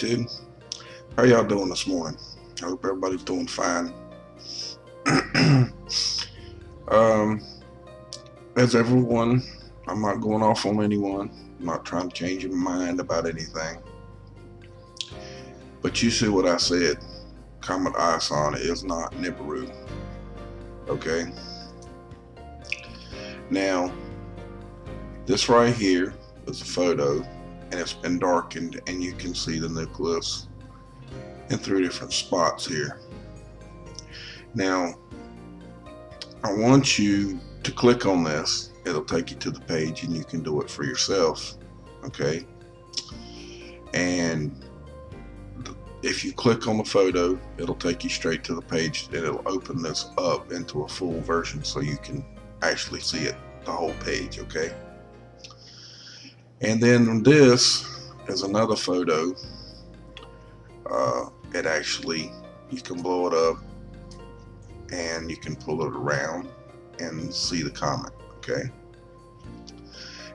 C2012. How y'all doing this morning? I hope everybody's doing fine. As everyone, I'm not going off on anyone. I'm not trying to change your mind about anything. But you see what I said. Comet ISON is not NIBIRU. Okay? Now, this right here is a photo, and it's been darkened, and you can see the nucleus in 3 different spots here. Now, I want you to click on this. It'll take you to the page, and you can do it for yourself. Okay? And if you click on the photo, it'll take you straight to the page, and it'll open this up into a full version so you can actually see it, the whole page. Okay? And then this is another photo. It actually, you can blow it up and you can pull it around and see the comet. Okay?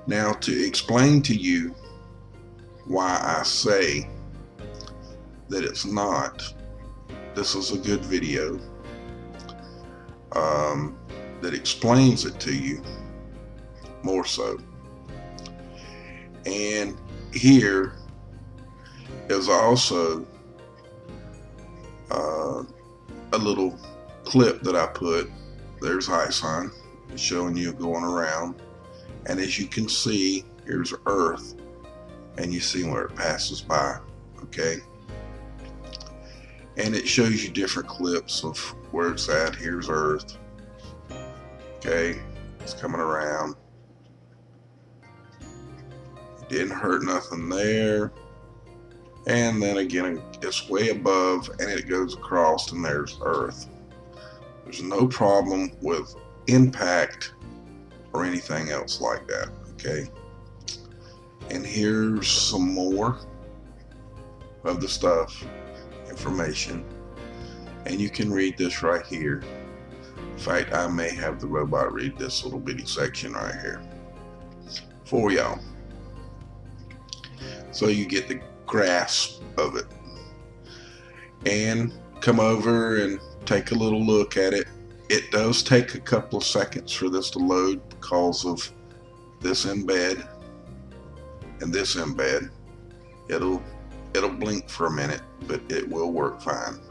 Now, to explain to you why I say that it's not, this is a good video that explains it to you more so. And here is also a little clip that I put. There's ISON showing you going around, and as you can see, here's Earth, and you see where it passes by. Okay? And it shows you different clips of where it's at. Here's Earth. Okay? It's coming around. Didn't hurt nothing there. And then again, it's way above, and it goes across, and there's Earth. There's no problem with impact or anything else like that. Okay? And here's some more of the stuff, information, and you can read this right here. In fact, I may have the robot read this little bitty section right here for y'all, so you get the grasp of it. And come over and take a little look at it. It does take a couple of seconds for this to load because of this embed and this embed. It'll blink for a minute, but it will work fine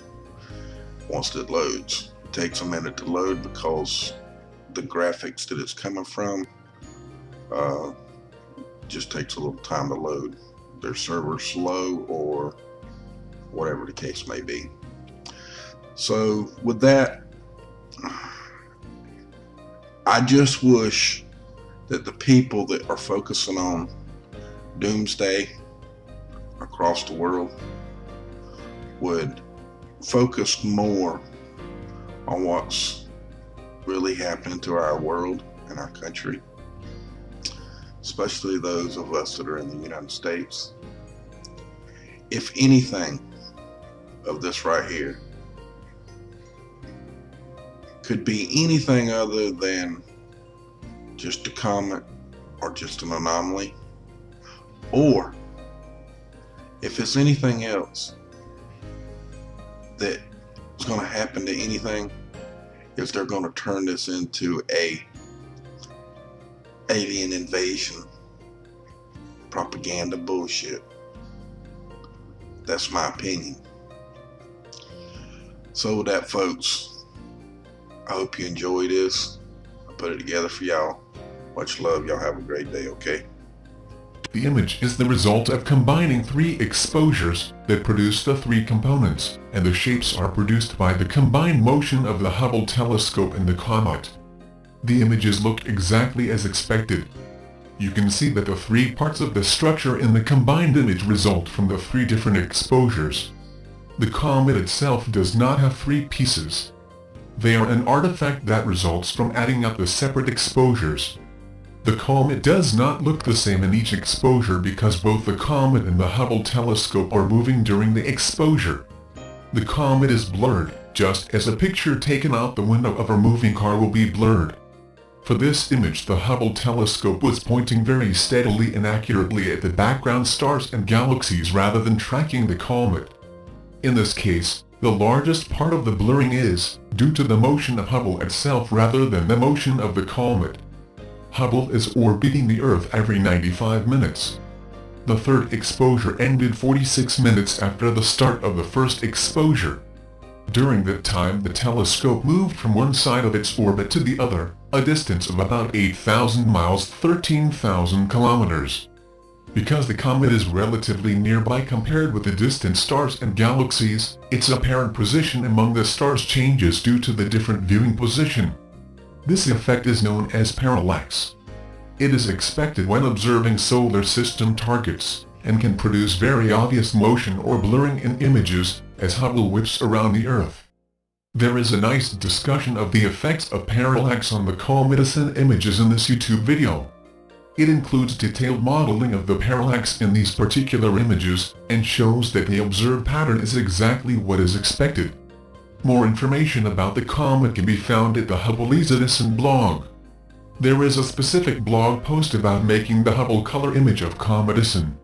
once it loads. It takes a minute to load because the graphics that it's coming from just takes a little time to load. Their server's slow or whatever the case may be. So with that, I just wish that the people that are focusing on doomsday across the world would focus more on what's really happening to our world and our country, especially those of us that are in the United States. If anything of this right here could be anything other than just a comet or just an anomaly, or if it's anything else that is going to happen to anything, is they're going to turn this into a alien invasion propaganda bullshit. That's my opinion. So with that, folks, I hope you enjoy this. I put it together for y'all. Much love. Y'all have a great day. Okay? The image is the result of combining 3 exposures that produce the 3 components, and the shapes are produced by the combined motion of the Hubble telescope and the comet. The images look exactly as expected. You can see that the 3 parts of the structure in the combined image result from the 3 different exposures. The comet itself does not have 3 pieces. They are an artifact that results from adding up the separate exposures. The comet does not look the same in each exposure because both the comet and the Hubble telescope are moving during the exposure. The comet is blurred, just as a picture taken out the window of a moving car will be blurred. For this image, the Hubble telescope was pointing very steadily and accurately at the background stars and galaxies rather than tracking the comet. In this case, the largest part of the blurring is due to the motion of Hubble itself rather than the motion of the comet. Hubble is orbiting the Earth every 95 minutes. The third exposure ended 46 minutes after the start of the first exposure. During that time, the telescope moved from one side of its orbit to the other, a distance of about 8,000 miles, 13,000 kilometers. Because the comet is relatively nearby compared with the distant stars and galaxies, its apparent position among the stars changes due to the different viewing position. This effect is known as parallax. It is expected when observing solar system targets, and can produce very obvious motion or blurring in images as Hubble whips around the Earth. There is a nice discussion of the effects of parallax on the Comet ISON images in this YouTube video. It includes detailed modeling of the parallax in these particular images, and shows that the observed pattern is exactly what is expected. More information about the comet can be found at the Hubble ISON blog. There is a specific blog post about making the Hubble color image of Comet ISON.